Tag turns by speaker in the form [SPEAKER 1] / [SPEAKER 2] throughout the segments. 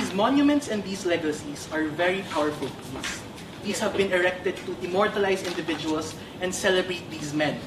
[SPEAKER 1] these monuments and these legacies are very powerful things. These have been erected to immortalize individuals and celebrate these men.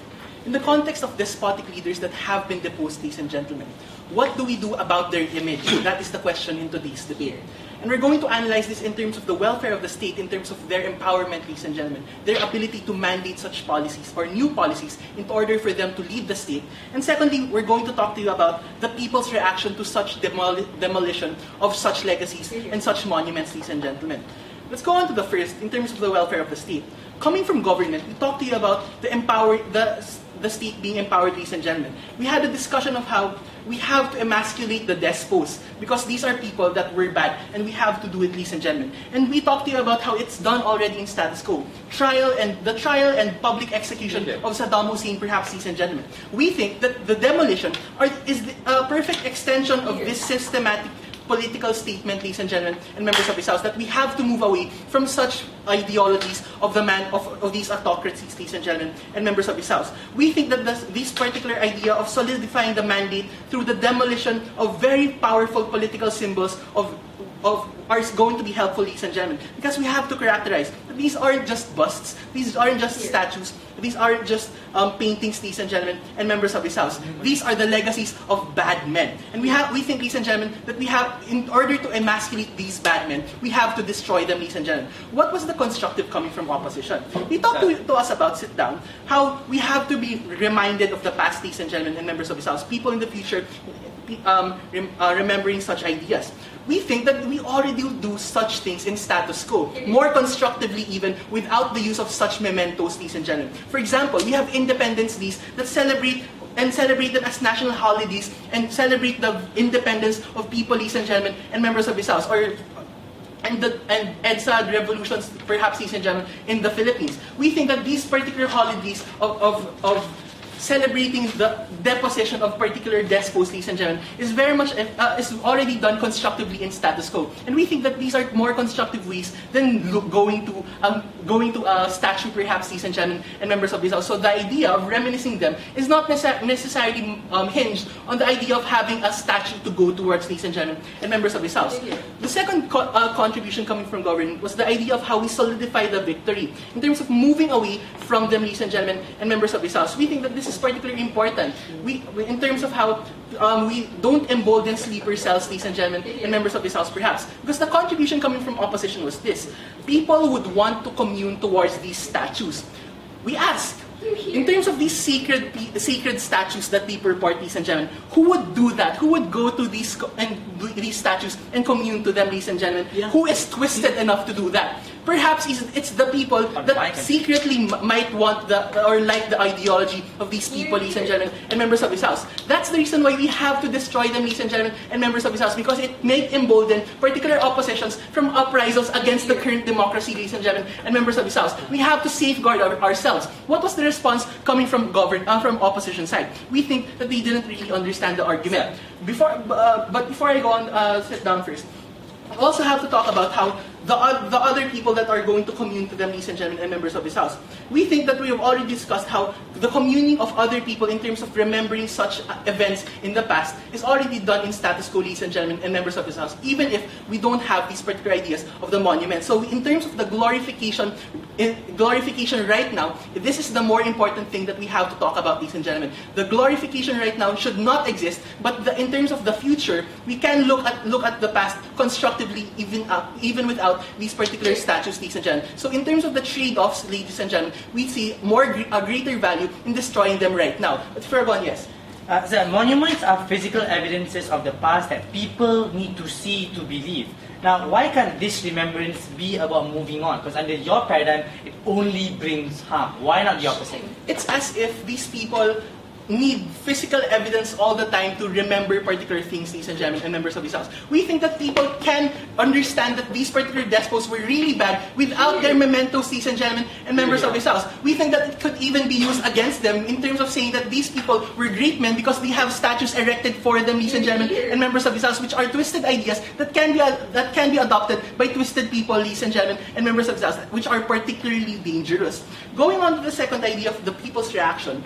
[SPEAKER 1] In the context of despotic leaders that have been deposed, ladies and gentlemen, what do we do about their image? That is the question in today's debate. And we're going to analyze this in terms of the welfare of the state, in terms of their empowerment, ladies and gentlemen, their ability to mandate such policies or new policies in order for them to lead the state. And secondly, we're going to talk to you about the people's reaction to such demolition of such legacies and such monuments, ladies and gentlemen. Let's go on to the first, in terms of the welfare of the state. Coming from government, we talked to you about the state being empowered, ladies and gentlemen. We had a discussion of how we have to emasculate the deposed because these are people that were bad and we have to do it, ladies and gentlemen. And we talked to you about how it's done already in status quo. The trial and public execution of Saddam Hussein, perhaps, ladies and gentlemen. We think that the demolition is a perfect extension of this systematic political statement, ladies and gentlemen, and members of this House, that we have to move away from such ideologies of these autocracies, ladies and gentlemen, and members of this House. We think that this particular idea of solidifying the mandate through the demolition of very powerful political symbols are going to be helpful, ladies and gentlemen, because we have to characterize that these aren't just busts, these aren't just statues, these aren't just paintings, ladies and gentlemen, and members of this House. These are the legacies of bad men. And we think, ladies and gentlemen, that we have, in order to emasculate these bad men, we have to destroy them, ladies and gentlemen. What was the constructive coming from opposition? He talked to us about, sit down, how we have to be reminded of the past, ladies and gentlemen, and members of this House, people in the future remembering such ideas. We think that we already do such things in status quo, more constructively even, without the use of such mementos, ladies and gentlemen. For example, we have Independence Days that celebrate them as national holidays and celebrate the independence of people, ladies and gentlemen, and members of this House, and EDSA revolutions, perhaps, ladies and gentlemen, in the Philippines. We think that these particular holidays of celebrating the deposition of particular despots, ladies and gentlemen, is very much is already done constructively in status quo, and we think that these are more constructive ways than going to a statue, perhaps, ladies and gentlemen, and members of this House. So the idea of reminiscing them is not necessarily hinged on the idea of having a statue to go towards, ladies and gentlemen, and members of this House. The second contribution coming from government was the idea of how we solidify the victory in terms of moving away from them, ladies and gentlemen, and members of this House. We think that this is particularly important. We in terms of how we don't embolden sleeper cells, ladies and gentlemen, and members of this House, perhaps. Because the contribution coming from opposition was this. People would want to commune towards these statues. We ask, in terms of these sacred statues that they purport, ladies and gentlemen, who would do that? Who would go to these statues and commune to them, ladies and gentlemen? Who is twisted enough to do that? Perhaps it's the people that secretly might want or like the ideology of these people, ladies and gentlemen, and members of this House. That's the reason why we have to destroy them, ladies and gentlemen, and members of this House, because it may embolden particular oppositions from uprisals against the current democracy, ladies and gentlemen, and members of this House. We have to safeguard ourselves. What was the response coming from opposition side? We think that they didn't really understand the argument. But before I go on, sit down first. I also have to talk about how the other people that are going to commune to them, ladies and gentlemen, and members of this House. We think that we have already discussed how the communing of other people in terms of remembering such events in the past is already done in status quo, ladies and gentlemen, and members of this House, even if we don't have these particular ideas of the monument. So in terms of the glorification right now, this is the more important thing that we have to talk about, ladies and gentlemen. The glorification right now should not exist, but in terms of the future, we can look at the past constructively, even without these particular statues, ladies and gentlemen. So in terms of the trade-offs, ladies and gentlemen, we see a greater value in destroying them right now. But Fergon, yes?
[SPEAKER 2] The monuments are physical evidences of the past that people need to see to believe. Now, why can't this remembrance be about moving on? Because under your paradigm, it only brings harm. Why not the opposite?
[SPEAKER 1] It's as if these people need physical evidence all the time to remember particular things, ladies and gentlemen, and members of this House. We think that people can understand that these particular despots were really bad without their mementos, ladies and gentlemen, and members of this House. We think that it could even be used against them in terms of saying that these people were great men because they have statues erected for them, ladies and gentlemen, and members of this House, which are twisted ideas that can be adopted by twisted people, ladies and gentlemen, and members of this House, which are particularly dangerous. Going on to the second idea of the people's reaction,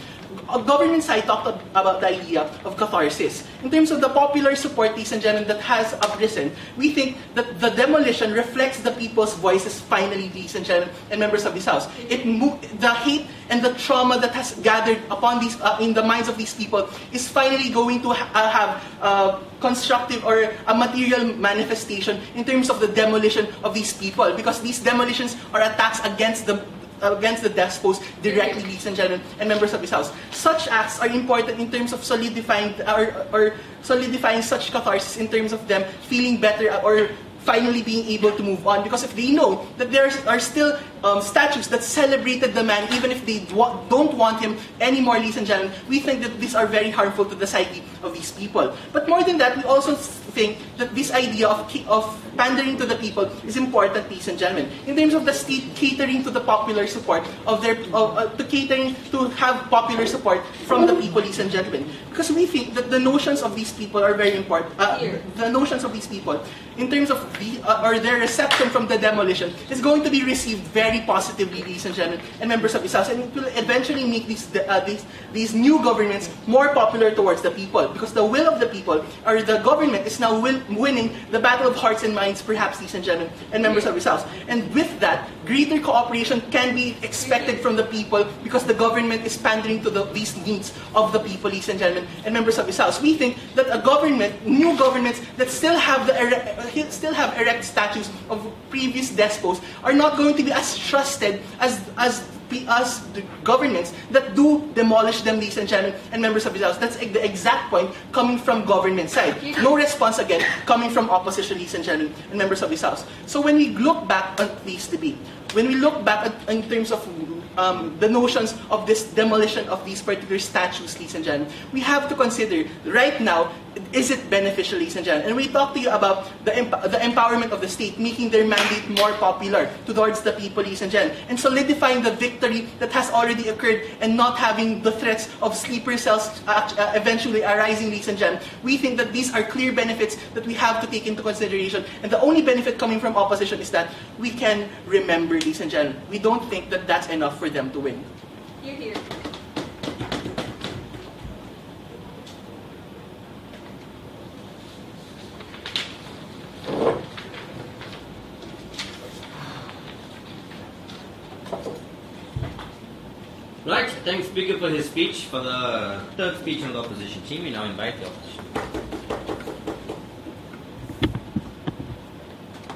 [SPEAKER 1] government side talked about the idea of catharsis. In terms of the popular support, ladies and gentlemen, that has uprisen, we think that the demolition reflects the people's voices finally, ladies and gentlemen, and members of this House. The hate and the trauma that has gathered upon these in the minds of these people is finally going to have constructive or a material manifestation in terms of the demolition of these people, because these demolitions are attacks against the deposed directly, ladies and gentlemen, and members of this House. Such acts are important in terms of solidifying or solidifying such catharsis in terms of them feeling better or finally being able to move on. Because if they know that there are still statues that celebrated the man, even if they don't want him anymore, ladies and gentlemen, we think that these are very harmful to the psyche of these people. But more than that, we also think that this idea of pandering to the people is important, ladies and gentlemen. In terms of the state catering to the popular support of their, catering to have popular support from the people, ladies and gentlemen. Because we think that the notions of these people are very important. The notions of these people, in terms of or their reception from the demolition, is going to be received very positively, ladies and gentlemen, and members of this House, and it will eventually make these new governments more popular towards the people, because the will of the people, or the government, is now winning the battle of hearts and minds, perhaps, ladies and gentlemen, and members of this House. And with that, greater cooperation can be expected from the people, because the government is pandering to these needs of the people, ladies and gentlemen, and members of this House. We think that a government, new governments that still have erect statues of previous despots are not going to be as trusted as the governments that do demolish them, ladies and gentlemen, and members of this House. That's the exact point coming from government side. No response again coming from opposition, ladies and gentlemen, and members of this House. So when we look back at this debate, when we look back in terms of the notions of this demolition of these particular statues, ladies and gentlemen, we have to consider right now, is it beneficial, ladies and gentlemen? And we talked to you about the empowerment of the state, making their mandate more popular towards the people, ladies and gentlemen, and solidifying the victory that has already occurred, and not having the threats of sleeper cells eventually arising, ladies and gentlemen. We think that these are clear benefits that we have to take into consideration, and the only benefit coming from opposition is that we can remember, ladies and gentlemen. We don't think that that's enough for them to win.
[SPEAKER 3] Hear, hear.
[SPEAKER 4] Right, thanks Speaker for his speech. For the third speech on the opposition team, we now invite the opposition.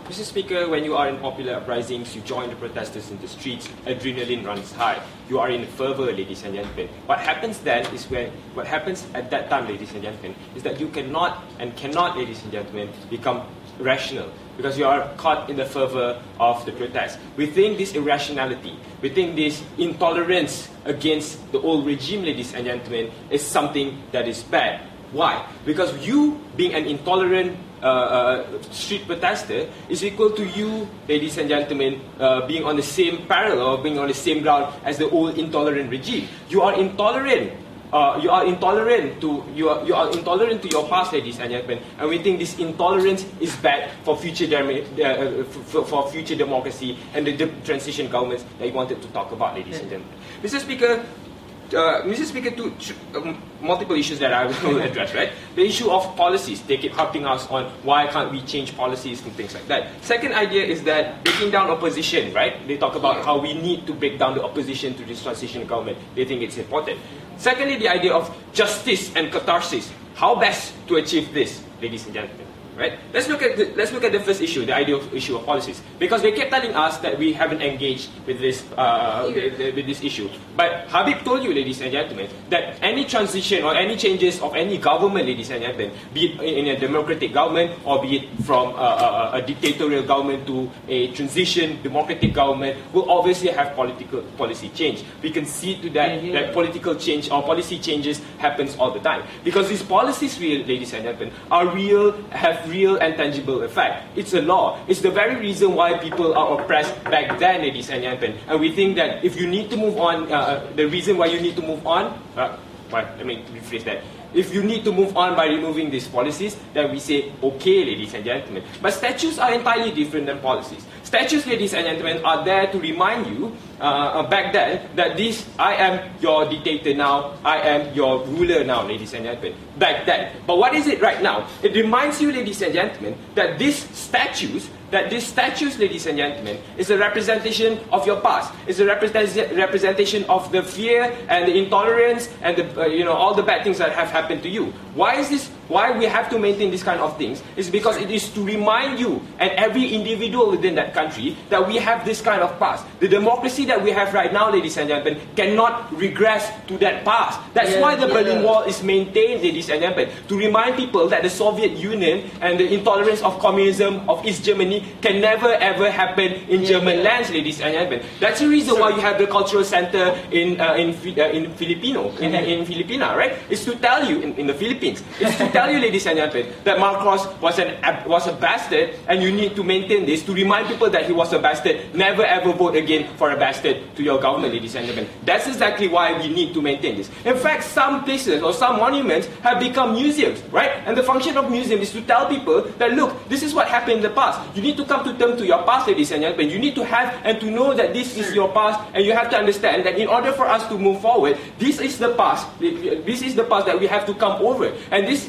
[SPEAKER 5] Mr. Speaker, when you are in popular uprisings, you join the protesters in the streets, adrenaline runs high. You are in fervor, ladies and gentlemen. What happens then is what happens at that time, ladies and gentlemen, is that you cannot, ladies and gentlemen, become rational, because you are caught in the fervor of the protest. We think this irrationality, we think this intolerance against the old regime, ladies and gentlemen, is something that is bad. Why? Because you being an intolerant street protester is equal to you, ladies and gentlemen, being on the same parallel, or being on the same ground as the old intolerant regime. You are intolerant. You are intolerant to your past, ladies and gentlemen, and we think this intolerance is bad for future future democracy and the transition governments that you wanted to talk about, ladies and gentlemen. Mr. Speaker, multiple issues that I will address, right? The issue of policies, they keep harping us on why can't we change policies and things like that. Second idea is that breaking down opposition, right? They talk about how we need to break down the opposition to this transition government. They think it's important. Secondly, the idea of justice and catharsis. How best to achieve this, ladies and gentlemen? Right? Let's look at the first issue, the issue of policies, because they kept telling us that we haven't engaged with this issue. But Habib told you, ladies and gentlemen, that any transition or any changes of any government, ladies and gentlemen, be it in a democratic government or be it from a dictatorial government to a transition democratic government, will obviously have policy change. We can see to that political change or policy changes happens all the time, because these policies, ladies and gentlemen, are real, have real and tangible effect. It's a law. It's the very reason why people are oppressed back then, ladies and gentlemen. And we think that if you need to move on, the reason why you need to move on, let me rephrase that. if you need to move on by removing these policies, then we say, okay, ladies and gentlemen. But statutes are entirely different than policies. Statutes, ladies and gentlemen, are there to remind you back then that I am your dictator now, I am your ruler now, ladies and gentlemen, back then. But what is it right now? It reminds you, ladies and gentlemen, that these statues, ladies and gentlemen, is a representation of your past. It's a representation of the fear and the intolerance and the, all the bad things that have happened to you. Why is this? Why we have to maintain this kind of things? Is because it is to remind you and every individual within that country that we have this kind of past. The democracy that we have right now, ladies and gentlemen, cannot regress to that past. That's why the Berlin Wall is maintained, ladies and gentlemen, to remind people that the Soviet Union and the intolerance of communism of East Germany can never ever happen in German lands, ladies and gentlemen. That's the reason why you have the cultural center in Filipino, in Filipina, right? It's to tell you in the Philippines. It's to tell you, ladies and gentlemen, that Marcos was a bastard, and you need to maintain this to remind people that he was a bastard. Never ever vote again for a bastard to your government, ladies and gentlemen. That's exactly why we need to maintain this. In fact, some places or some monuments have become museums, right? And the function of museum is to tell people that, look, this is what happened in the past. You need to come to terms to your past, ladies and gentlemen. You need to have and to know that this is your past, and you have to understand that in order for us to move forward, this is the past. This is the past that we have to come over. And this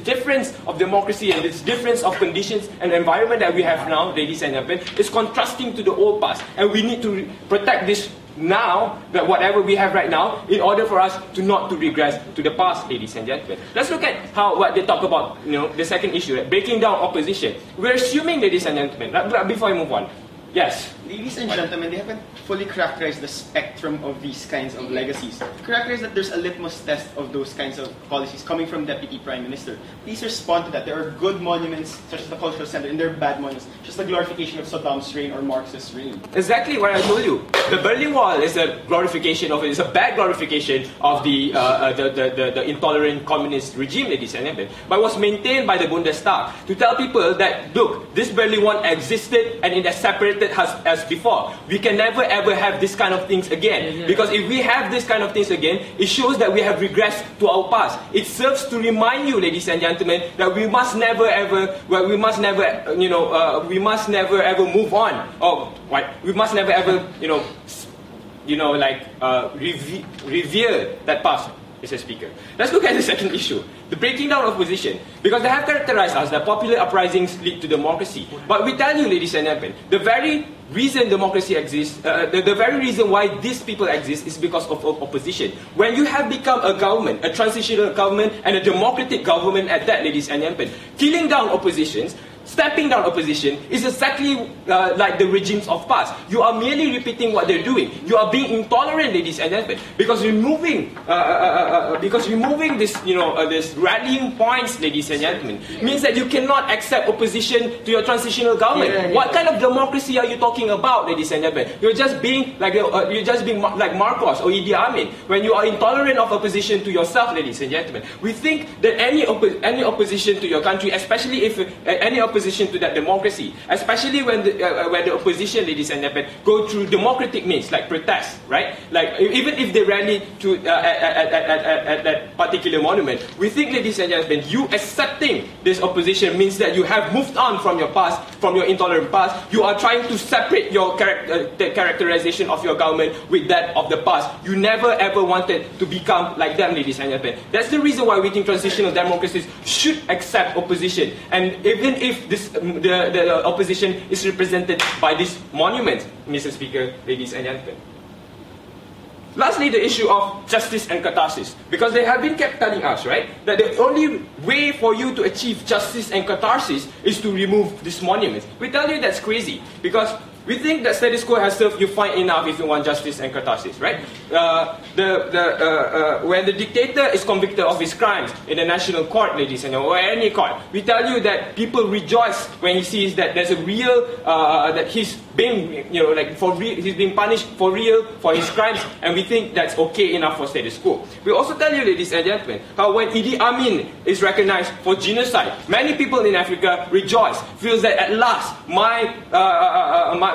[SPEAKER 5] difference of democracy and this difference of conditions and environment that we have now, ladies and gentlemen, is contrasting to the old past. And we need to protect this now, that whatever we have right now, in order for us to not to regress to the past, ladies and gentlemen. Let's look at what they talk about, the second issue, breaking down opposition. We're assuming, ladies and gentlemen, before I move on, yes?
[SPEAKER 3] Ladies and gentlemen, they haven't fully characterized the spectrum of these kinds of legacies. To characterize that there's a litmus test of those kinds of policies coming from Deputy Prime Minister. Please respond to that. There are good monuments, such as the Cultural Center, and there are bad monuments, just the glorification of Saddam's reign or Marxist reign.
[SPEAKER 5] Exactly what I told you. The Berlin Wall is a glorification of it. It's a bad glorification of the intolerant communist regime, ladies and gentlemen. But it was maintained by the Bundestag to tell people that, look, this Berlin Wall existed and it has separated us as before. We can never ever have this kind of things again. Because if we have this kind of things again, it shows that we have regressed to our past. It serves to remind you, ladies and gentlemen, that we must never ever, we must never ever move on. We must never ever, revere that past. Mr. Speaker. Let's look at the second issue, the breaking down of opposition. Because they have characterized us that popular uprisings lead to democracy. But we tell you, ladies and gentlemen, the very reason democracy exists, the very reason why these people exist is because of opposition. When you have become a government, a transitional government, and a democratic government at that, ladies and gentlemen, killing down oppositions, stepping down opposition is exactly like the regimes of past. You are merely repeating what they're doing. You are being intolerant, ladies and gentlemen, because removing this, this rallying points, ladies and gentlemen, means that you cannot accept opposition to your transitional government. What kind of democracy are you talking about, ladies and gentlemen? You're just being like like Marcos or Idi Amin when you are intolerant of opposition to yourself, ladies and gentlemen. We think that any opposition to your country, especially if any opposition to that democracy, especially when the opposition, ladies and gentlemen, go through democratic means like protests, right? Like even if they rally to at that particular monument, we think, ladies and gentlemen, you accepting this opposition means that you have moved on from your past, from your intolerant past. You are trying to separate your the characterization of your government with that of the past. You never ever wanted to become like them, ladies and gentlemen. That's the reason why we think transitional democracies should accept opposition, and even if the opposition is represented by this monument, Mr. Speaker, ladies and gentlemen. Lastly, the issue of justice and catharsis. Because they have been kept telling us, right, that the only way for you to achieve justice and catharsis is to remove these monuments. We tell you that's crazy, because we think that status quo has served you fine enough if you want justice and catharsis, right? When the dictator is convicted of his crimes in the national court, ladies and gentlemen, or any court, we tell you that people rejoice when he sees that there's a real, that he's being, he's being punished for real for his crimes, and we think that's okay enough for status quo. We also tell you, ladies and gentlemen, how when Idi Amin is recognized for genocide, many people in Africa rejoice, feels that at last my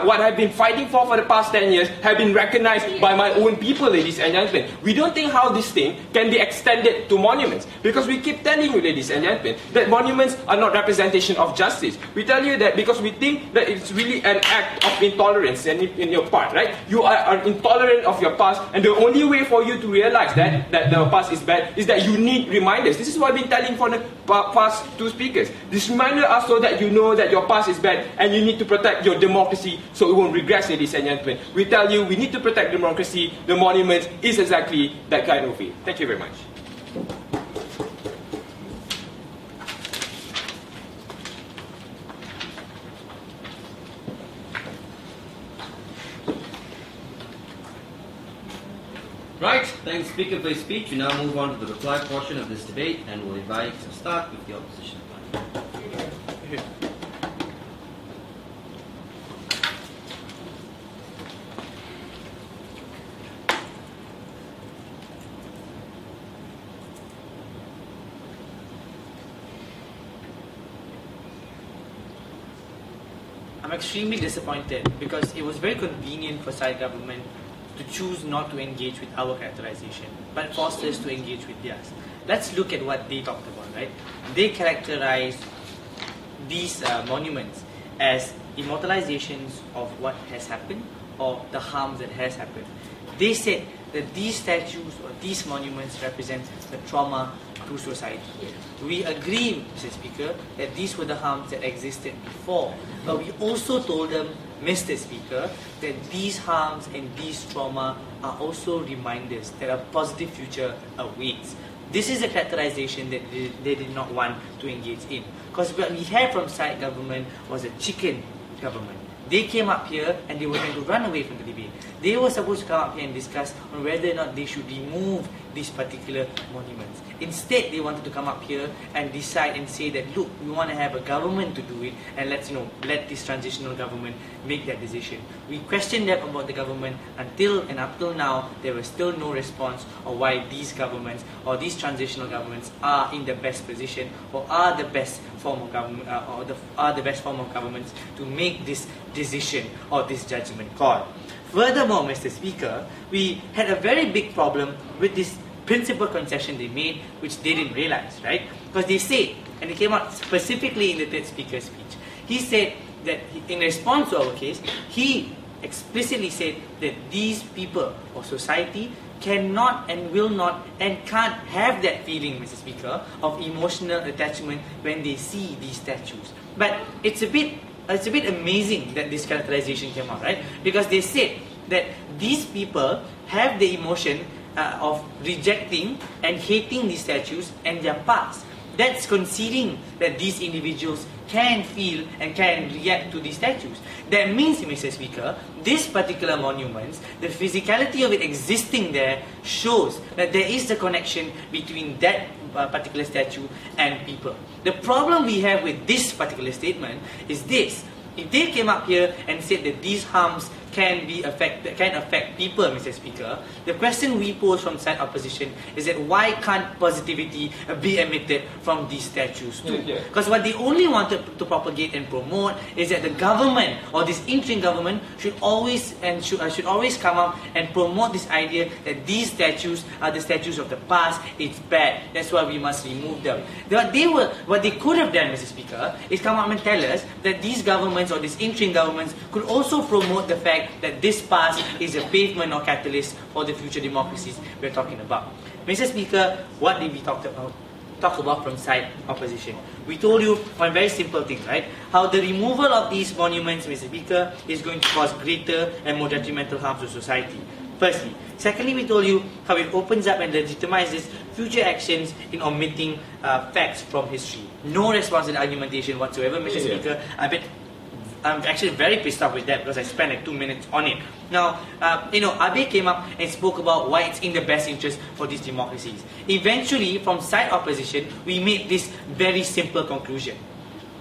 [SPEAKER 5] what I've been fighting for the past 10 years have been recognized by my own people, ladies and gentlemen. We don't think how this thing can be extended to monuments, because we keep telling you, ladies and gentlemen, that monuments are not representation of justice. We tell you that because we think that it's really an act of intolerance in your part, right? You are intolerant of your past, and the only way for you to realize that the past is bad is that you need reminders. This is what I've been telling for the past two speakers. These reminders are so that you know that your past is bad and you need to protect your democracy so it won't regress, ladies and gentlemen. We tell you we need to protect democracy. The monument is exactly that kind of way. Thank you very much.
[SPEAKER 4] Right, thanks Speaker for his speech. We now move on to the reply portion of this debate, and we'll invite to start with the opposition.
[SPEAKER 2] I'm extremely disappointed because it was very convenient for side government to choose not to engage with our characterization, but forced us to engage with theirs. Let's look at what they talked about, right? They characterized these monuments as immortalizations of what has happened or the harms that has happened. They said that these statues or these monuments represent the trauma to society. We agree, Mr. Speaker, that these were the harms that existed before, but we also told them, Mr. Speaker, that these harms and these trauma are also reminders that a positive future awaits. This is a characterization that they did not want to engage in. Because what we had from side government was a chicken government. They came up here and they were trying to run away from the debate. They were supposed to come up here and discuss on whether or not they should remove these particular monuments. Instead, they wanted to come up here and decide and say that, look, we want to have a government to do it, and let's let this transitional government make that decision. We questioned them about the government up till now, there was still no response on why these governments or these transitional governments are in the best position or are the best form of government are the best form of governments to make this decision or this judgment call. Furthermore, Mr. Speaker, we had a very big problem with this principal concession they made, which they didn't realize, right? Because they said, and it came out specifically in the third speaker's speech, he said that in response to our case, he explicitly said that these people or society cannot and will not and can't have that feeling, Mr. Speaker, of emotional attachment when they see these statues. But it's a bit amazing that this characterization came out, right? Because they said that these people have the emotion of rejecting and hating these statues and their past. That's conceding that these individuals can feel and can react to these statues. That means, Mr. Speaker, this particular monuments, the physicality of it existing there shows that there is a connection between that particular statue and people. The problem we have with this particular statement is this. If they came up here and said that these harms can affect people, Mr. Speaker, the question we pose from side opposition is that why can't positivity be emitted from these statues too? Because what they only wanted to propagate and promote is that the government or this interim government should always come up and promote this idea that these statues are the statues of the past. It's bad. That's why we must remove them. What they could have done, Mr. Speaker, is come up and tell us that these governments or these interim governments could also promote the fact that this past is a pavement or catalyst for the future democracies we're talking about. Mr. Speaker, what did we talk about from side opposition? We told you one very simple thing, right? How the removal of these monuments, Mr. Speaker, is going to cause greater and more detrimental harm to society. Firstly. Secondly, we told you how it opens up and legitimizes future actions in omitting facts from history. No response to the argumentation whatsoever, Mr. Speaker. I'm actually very pissed off with that because I spent like 2 minutes on it. Now, Abe came up and spoke about why it's in the best interest for these democracies. Eventually, from side opposition, we made this very simple conclusion.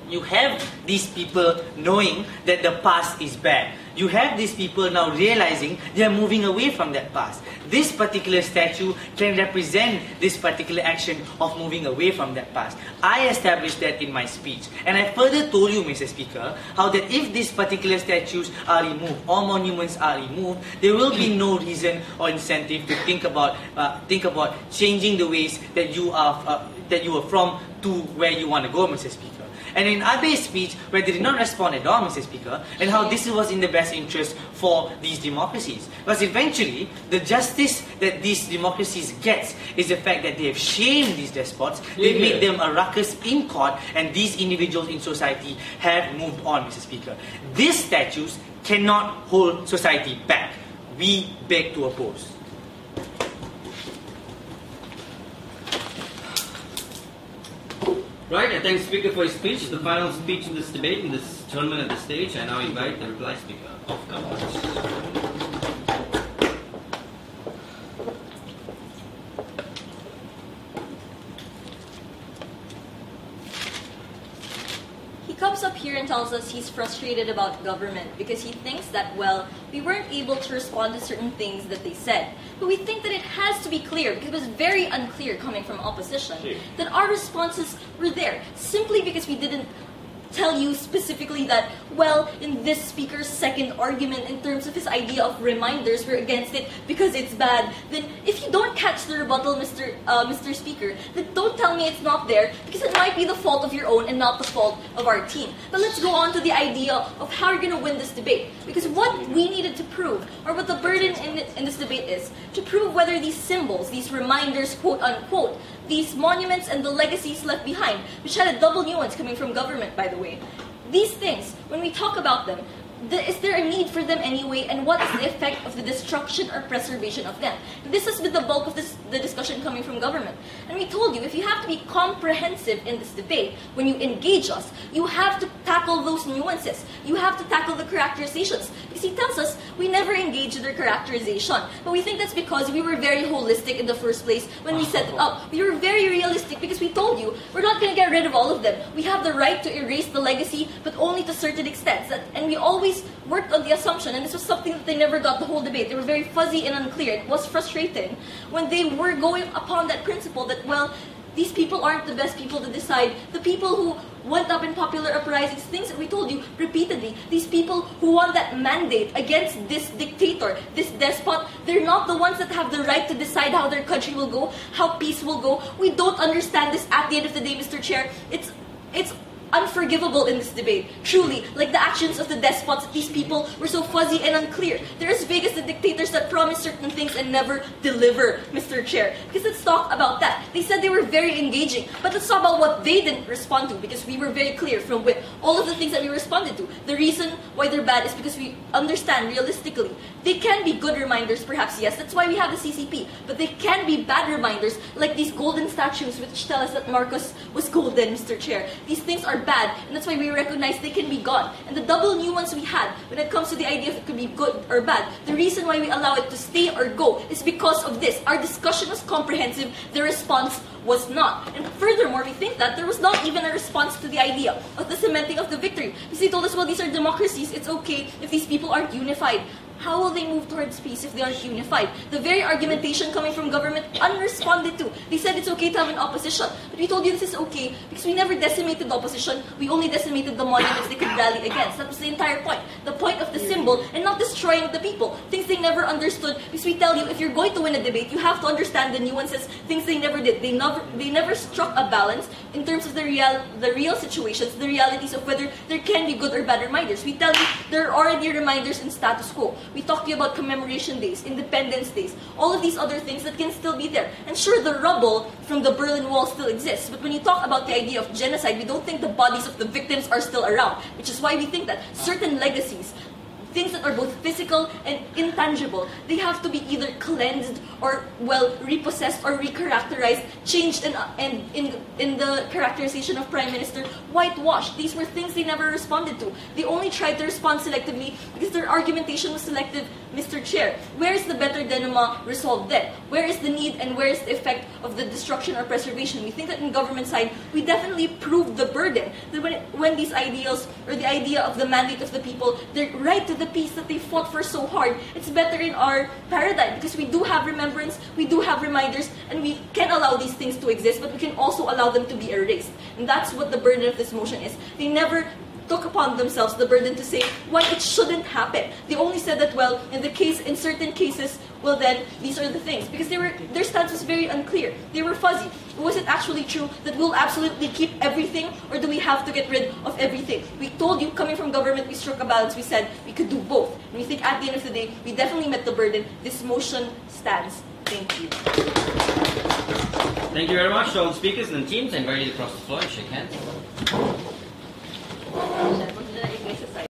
[SPEAKER 2] You have these people knowing that the past is bad. you have these people now realizing they are moving away from that past. This particular statue can represent this particular action of moving away from that past. I established that in my speech, and I further told you, Mr. Speaker, how that if these particular statues are removed or monuments are removed, there will be no reason or incentive to think about changing the ways that you are from to where you want to go, Mr. Speaker. And in Abe's speech, where they did not respond at all, Mr. Speaker, and how this was in the best interest for these democracies. Because eventually, the justice that these democracies get is the fact that they have shamed these despots, they've made them a ruckus in court, and these individuals in society have moved on, Mr. Speaker. These statues cannot hold society back. We beg to oppose.
[SPEAKER 4] Right, I thank the Speaker for his speech. The final speech in this debate, in this tournament at the stage. I now invite the reply Speaker of Government.
[SPEAKER 6] Comes up here and tells us he's frustrated about government because he thinks that, well, we weren't able to respond to certain things that they said. But we think that it has to be clear, because it was very unclear coming from opposition, that our responses were there simply because we didn't tell you specifically that, well, in this speaker's second argument in terms of his idea of reminders, we're against it because it's bad. Then if you don't catch the rebuttal, Mr. Speaker, then don't tell me it's not there, because it might be the fault of your own and not the fault of our team. But let's go on to the idea of how you're going to win this debate. Because what we needed to prove, or what the burden in this debate is, to prove whether these symbols, these reminders, quote unquote, these monuments and the legacies left behind, which had a double nuance coming from government, by the way. These things, when we talk about them, is there a need for them anyway, and what is the effect of the destruction or preservation of them? This has been the bulk of the discussion coming from government. And we told you, if you have to be comprehensive in this debate, when you engage us, you have to tackle those nuances. You have to tackle the characterizations. Because he tells us, we never engage in their characterization. But we think that's because we were very holistic in the first place when we set it up. We were very realistic because we told you, we're not going to get rid of all of them. We have the right to erase the legacy, but only to certain extents. And we always worked on the assumption, and this was something that they never got the whole debate. They were very fuzzy and unclear. It was frustrating when they were going upon that principle that, well, these people aren't the best people to decide. The people who went up in popular uprisings, things that we told you repeatedly, these people who won that mandate against this dictator, this despot, they're not the ones that have the right to decide how their country will go, how peace will go. We don't understand this at the end of the day, Mr. Chair. It's unforgivable in this debate. Truly, like the actions of the despots, these people were so fuzzy and unclear. They're as vague as the dictators that promise certain things and never deliver, Mr. Chair. Because let's talk about that. They said they were very engaging, but let's talk about what they didn't respond to, because we were very clear from with all of the things that we responded to. The reason why they're bad is because we understand realistically. They can be good reminders, perhaps, yes. That's why we have the CCP. But they can be bad reminders, like these golden statues which tell us that Marcos was golden, Mr. Chair. These things are bad, and that's why we recognize they can be gone. And the double nuance we had when it comes to the idea if it could be good or bad, the reason why we allow it to stay or go is because of this. Our discussion was comprehensive, the response was not. And furthermore, we think that there was not even a response to the idea of the cementing of the victory. Because they told us, well, these are democracies, it's okay if these people aren't unified. How will they move towards peace if they aren't unified? The very argumentation coming from government, unresponded to. They said it's okay to have an opposition. But we told you this is okay because we never decimated the opposition. We only decimated the monuments they could rally against. That was the entire point. The point of the symbol and not destroying the people. Things they never understood. Because we tell you, if you're going to win a debate, you have to understand the nuances, things they never did. They never struck a balance in terms of the real situations, the realities of whether there can be good or bad reminders. We tell you, there are already reminders in status quo. We talked to you about commemoration days, independence days, all of these other things that can still be there. And sure, the rubble from the Berlin Wall still exists, but when you talk about the idea of genocide, we don't think the bodies of the victims are still around, which is why we think that certain legacies, things that are both physical and intangible, they have to be either cleansed or, well, repossessed or recharacterized, changed in the characterization of Prime Minister, whitewashed. These were things they never responded to. They only tried to respond selectively because their argumentation was selective, Mr. Chair, where is the better denouement resolved then? Where is the need and where is the effect of the destruction or preservation? We think that in government side, we definitely proved the burden that when these ideals or the idea of the mandate of the people, the right to the peace that they fought for so hard, it's better in our paradigm because we do have remembrance, we do have reminders, and we can allow these things to exist, but we can also allow them to be erased. And that's what the burden of this motion is. They never took upon themselves the burden to say why it shouldn't happen. They only said that, well, in certain cases, well then, these are the things. Because their stance was very unclear. They were fuzzy. Was it actually true that we'll absolutely keep everything, or do we have to get rid of everything? We told you, coming from government, we struck a balance. We said we could do both. And we think at the end of the day, we definitely met the burden. This motion stands. Thank you.
[SPEAKER 4] Thank you very much to all the speakers and teams. I invite you to cross the floor and shake hands.